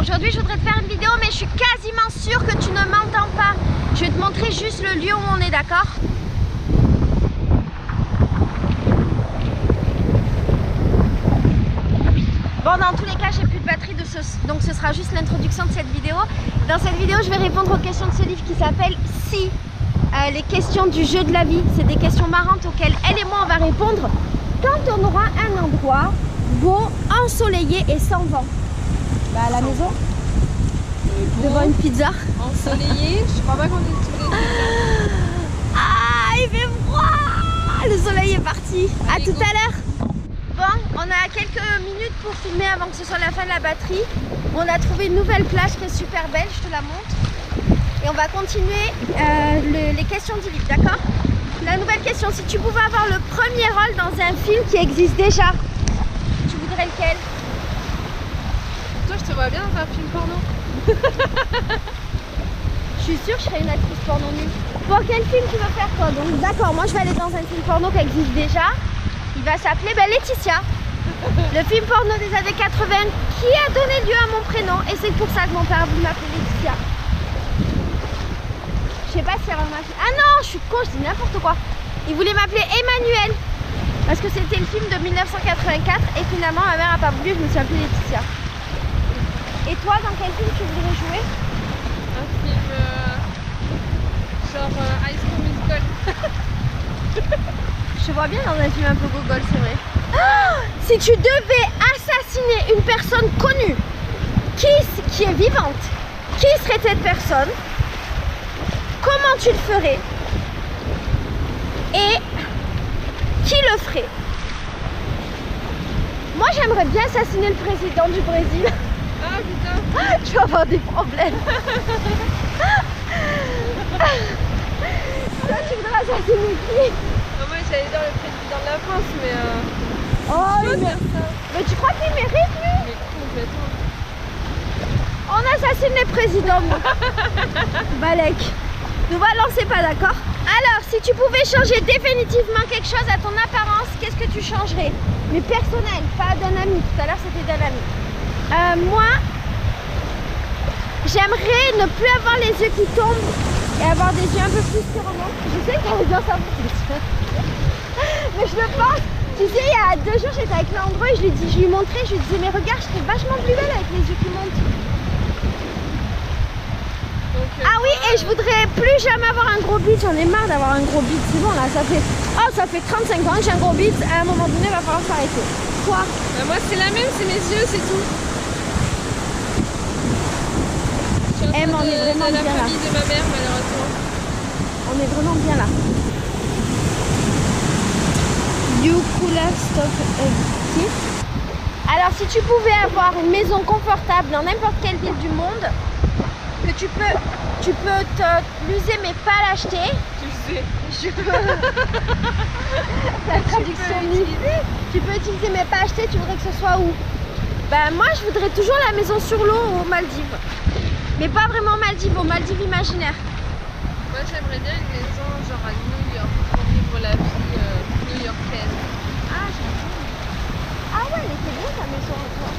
Aujourd'hui je voudrais te faire une vidéo mais je suis quasiment sûre que tu ne m'entends pas. Je vais te montrer juste le lieu où on est, d'accord? Bon, dans tous les cas j'ai plus de batterie donc ce sera juste l'introduction de cette vidéo. Dans cette vidéo je vais répondre aux questions de ce livre qui s'appelle Si. Les questions du jeu de la vie, c'est des questions marrantes auxquelles elle et moi on va répondre quand on aura un endroit beau, ensoleillé et sans vent. Bah à la maison, devant une pizza. Ensoleillé, je crois pas qu'on ait tous les deux. Ah, il fait froid. Le soleil est parti. À tout à l'heure. Bon, on a quelques minutes pour filmer avant que ce soit la fin de la batterie. On a trouvé une nouvelle plage qui est super belle, je te la montre. Et on va continuer les questions du livre, d'accord? La nouvelle question, si tu pouvais avoir le premier rôle dans un film qui existe déjà, tu voudrais lequel? Toi, je te vois bien dans un film porno. Je suis sûre que je serais une actrice porno nulle. Bon, quel film tu veux faire toi? Donc d'accord, moi je vais aller dans un film porno qui existe déjà. Il va s'appeler Laetitia. Le film porno des années 80 qui a donné lieu à mon prénom. Et c'est pour ça que mon père a voulu m'appeler Laetitia. Je sais pas si elle a remarqué. Ah non, je suis con, je dis n'importe quoi. Il voulait m'appeler Emmanuel. Parce que c'était le film de 1984. Et finalement, ma mère a pas voulu, je me suis appelée Laetitia. Et toi, dans quel film tu voudrais jouer? Un film genre High School Musical. Je te vois bien dans un film un peu gogol, c'est vrai. Oh, si tu devais assassiner une personne connue, qui est vivante, qui serait cette personne? Comment tu le ferais? Et qui le ferait? Moi, j'aimerais bien assassiner le président du Brésil. Ah putain. Tu vas avoir des problèmes. Toi, tu voudrais assassiner qui? Moi, j'allais dire le président de la France, mais Oh, mais tu crois qu'il mérite, lui? mais complètement. On assassine les présidents, moi. Balek. Nous balancer pas, d'accord? Alors, si tu pouvais changer définitivement quelque chose à ton apparence, qu'est-ce que tu changerais? Mais personnel, pas d'un ami. Tout à l'heure, c'était d'un ami. Moi, j'aimerais ne plus avoir les yeux qui tombent et avoir des yeux un peu plus qui remontent. Je sais que ça veut bien savoir. Mais je le pense. Tu sais, il y a 2 jours, j'étais avec Landro et je lui montrais, je lui disais, mais regarde, je serais vachement plus belle avec les yeux qui montent. Donc, Ah oui, et je voudrais plus jamais avoir un gros bide. J'en ai marre d'avoir un gros bide. C'est bon là, ça fait 35 ans que j'ai un gros bide. À un moment donné, il va falloir s'arrêter. Quoi? moi, c'est la même, c'est mes yeux, c'est tout. Je suis en train On est vraiment de la bien là. famille de ma mère, malheureusement. On est vraiment bien là. You could have stopped a kid. Alors, si tu pouvais avoir une maison confortable dans n'importe quelle ville du monde, que tu peux l'user mais pas l'acheter. Tu sais. La traduction tu peux utiliser mais pas acheter, tu voudrais que ce soit où? Ben moi je voudrais toujours la maison sur l'eau aux Maldives. Mais pas vraiment Maldives, aux Maldives imaginaires. Moi, j'aimerais bien une maison genre à New York pour vivre la vie new-yorkaise. Ah, ah ouais, elle était bien ta maison toi.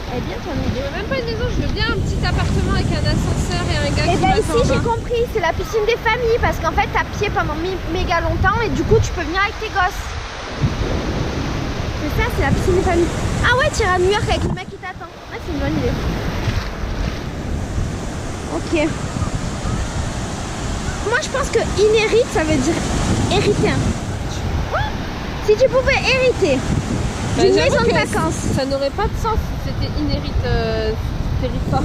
Elle est bien ton Je idée. veux même pas une maison, je veux bien un petit appartement avec un ascenseur et un gars Et qui bien m'attend ici en j'ai bas. compris, c'est la piscine des familles parce qu'en fait t'as pied pendant méga longtemps et du coup tu peux venir avec tes gosses. C'est ça, c'est la piscine des familles. Ah ouais, tu iras à New York avec le mec qui t'attend. Ah, c'est une bonne idée. Ok. Moi je pense que inhérite ça veut dire hériter. Si tu pouvais hériter d'une J'avoue maison de que vacances. Ça n'aurait pas de sens si c'était inhérite territoire.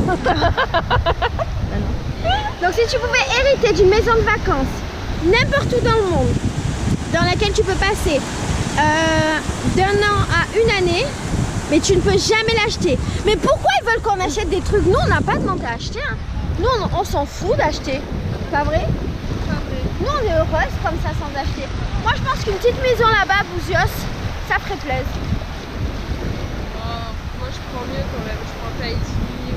Donc si tu pouvais hériter d'une maison de vacances n'importe où dans le monde, dans laquelle tu peux passer d'un an à une année, mais tu ne peux jamais l'acheter. Mais pourquoi ils veulent qu'on achète des trucs? Nous on n'a pas demandé à acheter. Hein. Nous on s'en fout d'acheter. Pas vrai? Nous on est heureuse comme ça sans acheter. Moi je pense qu'une petite maison là-bas à Bouzios, ça ferait plaisir. Oh, moi je prends mieux quand même, je prends Tahiti ou...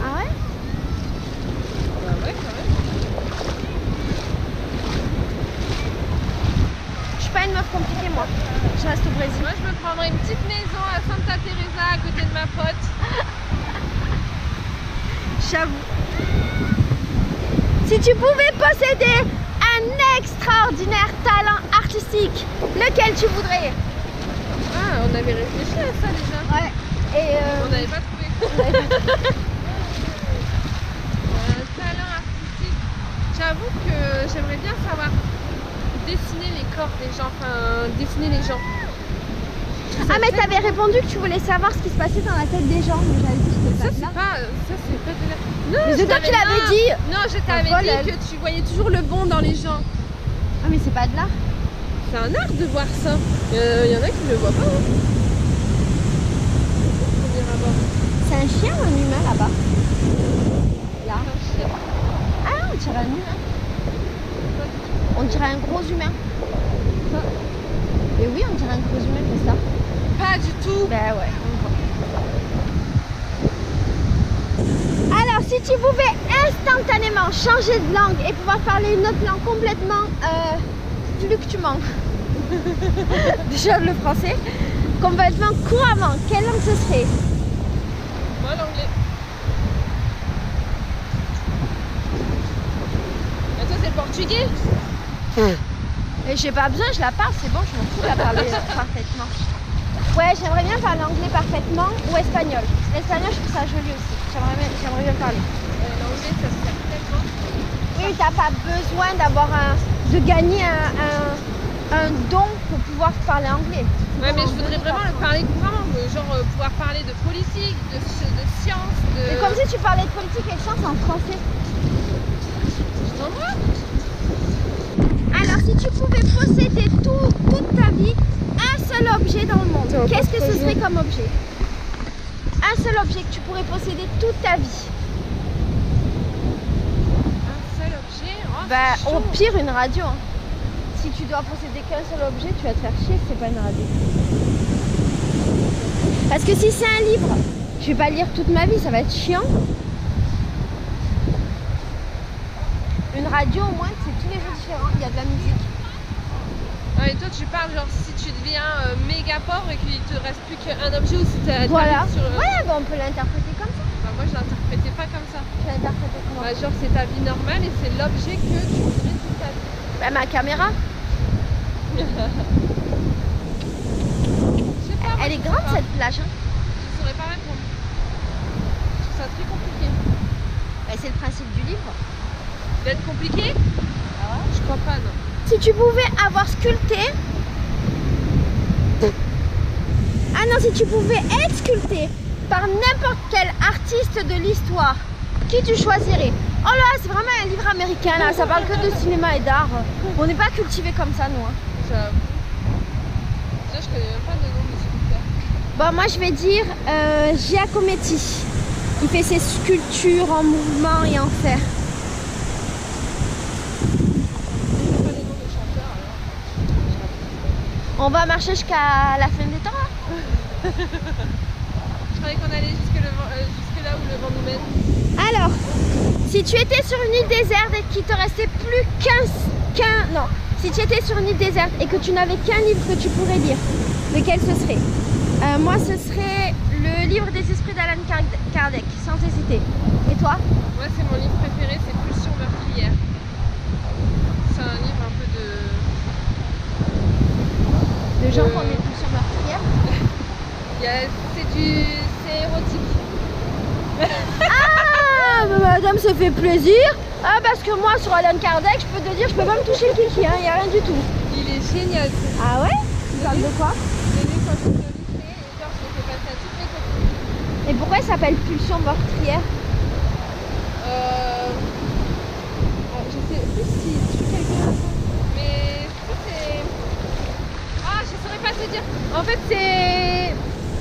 Ah ouais? Bah ouais quand même. Je suis pas une meuf compliquée moi. Je reste au Brésil. Moi je me prendrais une petite maison à Santa Teresa à côté de ma pote. j'avoue. Si tu pouvais posséder un extraordinaire talent artistique, lequel tu voudrais? Ah, on avait réfléchi à ça déjà. Ouais. Et On n'avait pas trouvé. Talent artistique. J'avoue que j'aimerais bien savoir dessiner les corps des gens, enfin dessiner les gens. Ah mais t'avais répondu que tu voulais savoir ce qui se passait dans la tête des gens, mais j'avais dit que Ça c'était pas c'est pas de la... Non, mais c'est toi qui l'avais dit. Non, je t'avais dit que tu voyais toujours le bon dans les gens. Ah mais c'est pas de l'art. C'est un art de voir ça. Il y en a qui le voient pas. Hein. C'est un chien ou un humain là-bas? Là. Un chien. Ah on dirait un humain. On dirait un gros humain. Et oui on dirait un gros humain comme ça. Pas du tout. Ben ouais. Alors si tu pouvais instantanément changer de langue et pouvoir parler une autre langue complètement fluctuement. Déjà le français. Complètement couramment, quelle langue ce serait? Moi l'anglais. Et toi c'est le portugais? Et j'ai pas besoin, je la parle, c'est bon, je m'en fous de la parler parfaitement. Ouais, j'aimerais bien parler anglais parfaitement ou espagnol. L'espagnol, je trouve ça joli aussi. J'aimerais bien parler. L'anglais ça se fait tellement. Oui, t'as pas besoin de gagner un don pour pouvoir parler anglais. Ouais, mais je voudrais vraiment le parler couramment, genre pouvoir parler de politique, de science, de... C'est comme si tu parlais de politique et de science en français. Non, moi Alors, si tu pouvais posséder toute ta vie, un seul objet dans le monde, qu'est-ce que ce serait comme objet? Un seul objet que tu pourrais posséder toute ta vie. Un seul objet? Oh, Bah, c'est chaud. au pire, une radio. Hein. Si tu dois posséder qu'un seul objet, tu vas te faire chier, c'est pas une radio. Parce que si c'est un livre, je vais pas lire toute ma vie, ça va être chiant. Une radio, au moins, c'est tous les jours différents, il y a de la musique. Ah, et toi tu parles genre si tu deviens méga pauvre et qu'il te reste plus qu'un objet ou si t'as Voilà. sur... Ouais, bah, on peut l'interpréter comme ça. Bah, moi je l'interprétais pas comme ça. Tu l'interpréter comment? Bah, genre c'est ta vie normale et c'est l'objet que tu voudrais toute ta vie. Bah, ma caméra. Je sais pas, moi, Elle je est sais grande pas. cette plage. Hein. Je saurais pas répondre. Je trouve ça très compliqué. Bah, c'est le principe du livre. D'être compliqué? Ah ouais. Je crois pas, non. Si tu pouvais avoir sculpté... Ah non, si tu pouvais être sculpté par n'importe quel artiste de l'histoire, qui tu choisirais? Oh là, c'est vraiment un livre américain, là. Ça parle que de cinéma et d'art. On n'est pas cultivés comme ça, nous. Hein. J'avoue. Déjà, je connais même pas le nom de sculpteur. Bon, moi, je vais dire Giacometti, qui fait ses sculptures en mouvement et en fer. Je sais pas les noms des chanteurs alors. On va marcher jusqu'à la fin des temps, là. Je croyais qu'on allait jusque là où le vent nous mène. Alors, si tu étais sur une île déserte et qu'il te restait plus non, si tu étais sur une île déserte et que tu n'avais qu'un livre que tu pourrais lire, lequel ce serait? Moi, ce serait le livre des esprits d'Alan Kardec, sans hésiter. Et toi? Moi, c'est mon livre préféré, c'est Pulsion meurtrière. C'est un livre un peu de... De gens qui ont des pulsions meurtrières. C'est érotique. Ah, madame se fait plaisir. Ah, parce que moi, sur Alan Kardec, je peux te dire, je peux pas me toucher le kiki, hein, y a rien du tout. Il est génial. Ah ouais? Tu parles de quoi? Je l'ai lu quand j'étais au lycée et genre je l'ai fait passer à toutes mes copines. Et pourquoi il s'appelle pulsion meurtrière? Je sais plus si tu quelqu'un, mais ça c'est... Ah, je saurais pas te dire. En fait, c'est...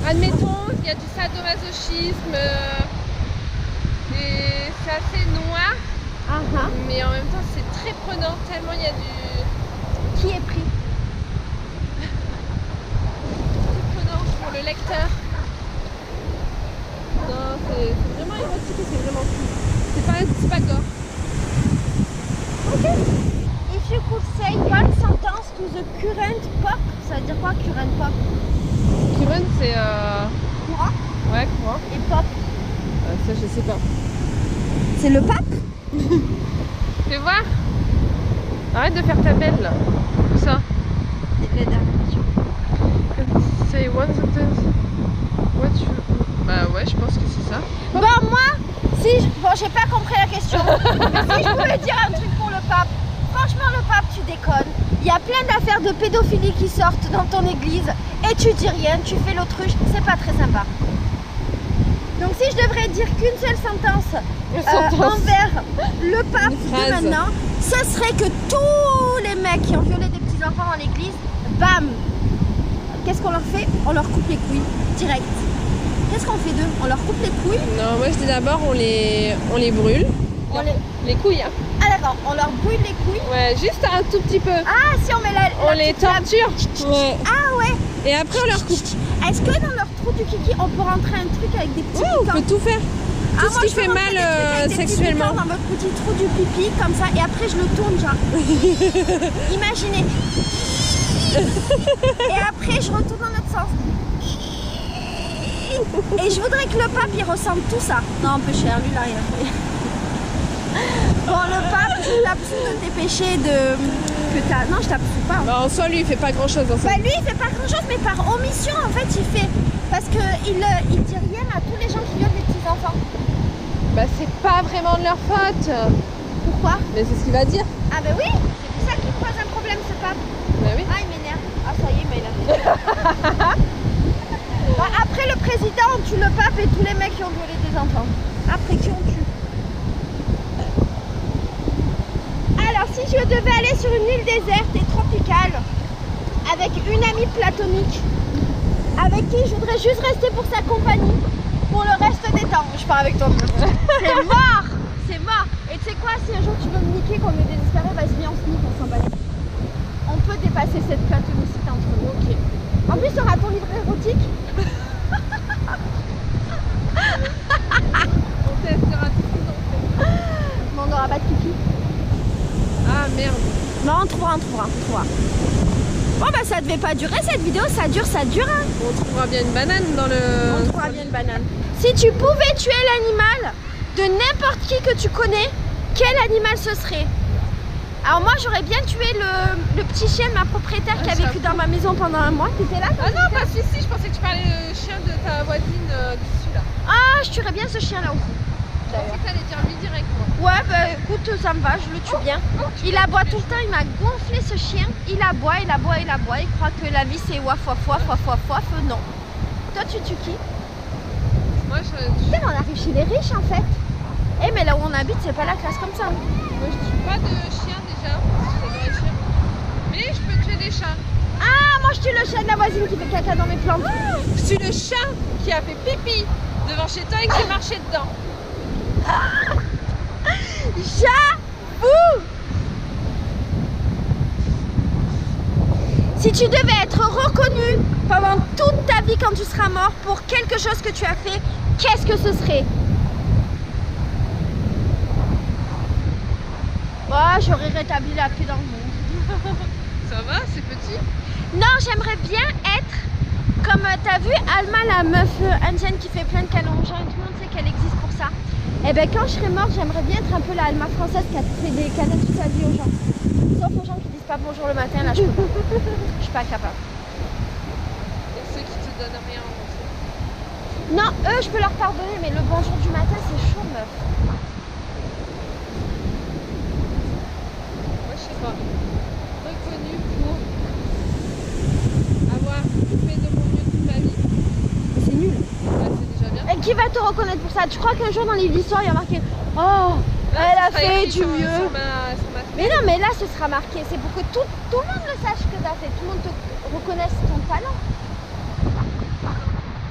Admettons, il y a du sadomasochisme et c'est assez noir, mais en même temps c'est très prenant tellement il y a du... Qui est pris? Très prenant pour le lecteur. Non, c'est vraiment érotique et c'est vraiment cool. C'est pas gore. Ok. If you could say one sentence to the current pop, ça veut dire quoi current pop? Current c'est... Courant Ouais, courant. et pop. Ça je sais pas. C'est le pape? Fais voir. Arrête de faire ta belle là. Où ça? Les dernières. Say one sentence. What you... Bah ouais, je pense que c'est ça. Bon, moi, si je... Bon, j'ai pas compris la question. Mais si je pouvais dire un truc pour le pape, franchement, le pape, tu déconnes. Il y a plein d'affaires de pédophilie qui sortent dans ton église et tu dis rien, tu fais l'autruche, c'est pas très sympa. Donc si je devrais dire qu'une seule sentence envers le pape de maintenant, ce serait que tous les mecs qui ont violé des petits enfants dans l'église, bam, qu'est-ce qu'on leur fait? On leur coupe les couilles, direct. Qu'est-ce qu'on fait d'eux? On leur coupe les couilles? Non, moi je dis d'abord on les brûle. Les couilles, hein. Ah d'accord, on leur brûle les couilles. Ouais, juste un tout petit peu. Ah, si on met la on les torture. Ouais. Ah ouais. Et après on leur coupe. Est-ce que dans leur trou du kiki, on peut rentrer un truc avec des petits piquants? On peut tout faire. Tout ce qui fait mal sexuellement. Dans votre petit trou du pipi, comme ça, et après je le tourne, genre. Imaginez. Et après je retourne dans l'autre sens. Et je voudrais que le pape il ressente tout ça. Non, un peu cher, lui là, rien fait. Bon, le pape, je t'absous de tes péchés de... que t'as... Non, je t'absous pas. Bah, en soi, lui, il fait pas grand-chose dans ça. Bah, lui, il fait pas grand-chose, mais par omission, en fait, il fait... Parce qu'il dit rien à tous les gens qui violent des petits enfants. Bah, c'est pas vraiment de leur faute. Pourquoi? Mais c'est ce qu'il va dire. Ah bah oui, c'est pour ça qu'il pose un problème, ce pape. Bah oui. Ah, il m'énerve. Ah, ça y est, mais il a... Bah, après le président, on tue le pape et tous les mecs qui ont violé des enfants. Après qui on tue? Alors, si je devais aller sur une île déserte et tropicale avec une amie platonique avec qui je voudrais juste rester pour sa compagnie pour le reste des temps. Je pars avec toi. C'est mort! C'est mort! Et tu sais quoi, si un jour tu veux me niquer qu'on est désespéré, vas-y, viens, on se nique, on s'en bat. On peut dépasser cette platonicité entre nous. Ok. En plus, tu auras ton livre érotique. On testera tout ce qu'on fait. Mais on n'aura pas de kiki. Ah merde. Non, on trouvera. Bon bah ça devait pas durer cette vidéo, ça dure hein. On trouvera bien une banane dans le... On trouvera bien une banane. Si tu pouvais tuer l'animal de n'importe qui que tu connais, quel animal ce serait? Alors moi j'aurais bien tué le petit chien de ma propriétaire qui a vécu dans ma maison pendant un mois. T'étais là? Ah non, pas celui-ci, je pensais que tu parlais du chien de ta voisine dessus là. Ah, je tuerais bien ce chien là aussi. Je pensais que t'allais dire lui direct moi. Ouais bah écoute, ça me va, je le tue bien. Il aboie tout le temps, il m'a gonflé ce chien. Il aboie. Il croit que la vie c'est waf waf waf waf waf waf. Non. Toi tu tues qui? Moi je... Putain, on arrive chez les riches en fait. Eh mais là où on habite, c'est pas la classe comme ça. Moi je tue pas de chien déjà, parce que j'adore les chiens. Mais je peux tuer des chats. Ah, moi je tue le chien de la voisine qui fait caca dans mes plantes. Je tue le chat qui a fait pipi devant chez toi et que j'ai marché dedans. J'avoue! Si tu devais être reconnu pendant toute ta vie quand tu seras mort pour quelque chose que tu as fait, qu'est-ce que ce serait? Oh, j'aurais rétabli la paix dans le monde. Ça va, c'est petit? Non, j'aimerais bien être comme t'as vu Alma, la meuf indienne qui fait plein de câlins aux gens et tout le monde sait qu'elle existe pour ça. Et ben quand je serai morte, j'aimerais bien être un peu la Alma française qui a fait des câlins toute sa vie aux gens. Sauf aux gens qui disent pas bonjour le matin, là je peux pas. Je suis pas capable. Et ceux qui te donnent rien en retour? Non, eux je peux leur pardonner, mais le bonjour du matin c'est chaud meuf. Moi je sais pas. Reconnu pour avoir fait de mon mieux toute ma vie. C'est nul. Bah, c'est déjà bien. Et qui va te reconnaître pour ça? Tu crois qu'un jour dans les histoires il y a marqué oh, elle a fait du mieux. Sur ma... Mais non, mais là ce sera marqué. C'est pour que tout le monde le sache que t'as fait. Tout le monde te reconnaisse ton talent.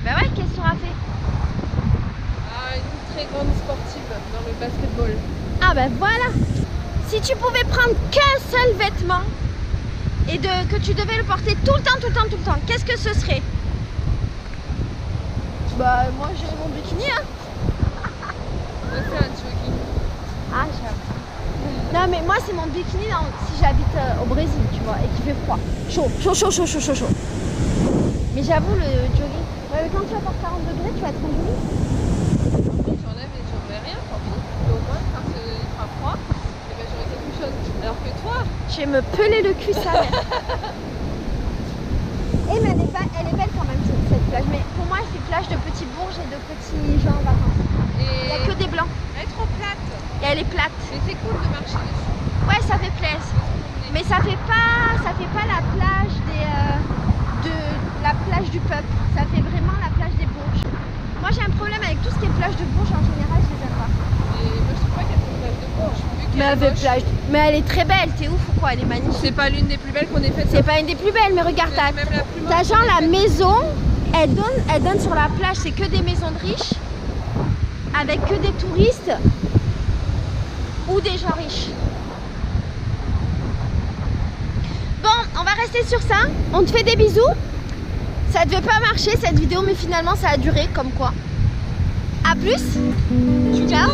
Bah ouais, qu'est-ce que tu auras fait? Ah, une très grande sportive dans le basketball. Ah ben voilà. Si tu pouvais prendre qu'un seul vêtement et que tu devais le porter tout le temps, qu'est-ce que ce serait? Bah moi j'ai mon bikini hein. On a fait un jogging. Ah j'avoue. Non mais moi c'est mon bikini si j'habite au Brésil tu vois et qu'il fait froid. Chaud. Mais j'avoue le jogging. Ouais, mais quand tu vas faire 40 degrés tu vas être en jogging. Par contre tu enlèves et tu remets rien, tant pis. Mais au moins vais me peler le cul, ça. Eh mais elle est belle quand même cette plage. Mais pour moi c'est plage de petits bourges et de petits gens en vacances. Il n'y a que des blancs. Elle est trop plate. Et elle est plate. Mais c'est cool de marcher dessus. Ouais, ça fait plaisir. Mais ça fait pas la plage de la plage du peuple. Ça fait vraiment la plage des bourges. Moi j'ai un problème avec tout ce qui est plage de bourges en général, je les aime pas. Et moi je trouve pas qu'elle fait plage de bourges. Mais elle est très belle, t'es ouf ou quoi? Elle est magnifique. C'est pas l'une des plus belles qu'on ait faites. C'est pas une des plus belles, mais regarde, C'est même la plus moche t'as genre qu'on ait la faite. maison, elle donne sur la plage, c'est que des maisons de riches, avec que des touristes ou des gens riches. Bon, on va rester sur ça. On te fait des bisous. Ça devait pas marcher cette vidéo, mais finalement ça a duré, comme quoi. A plus. Ciao.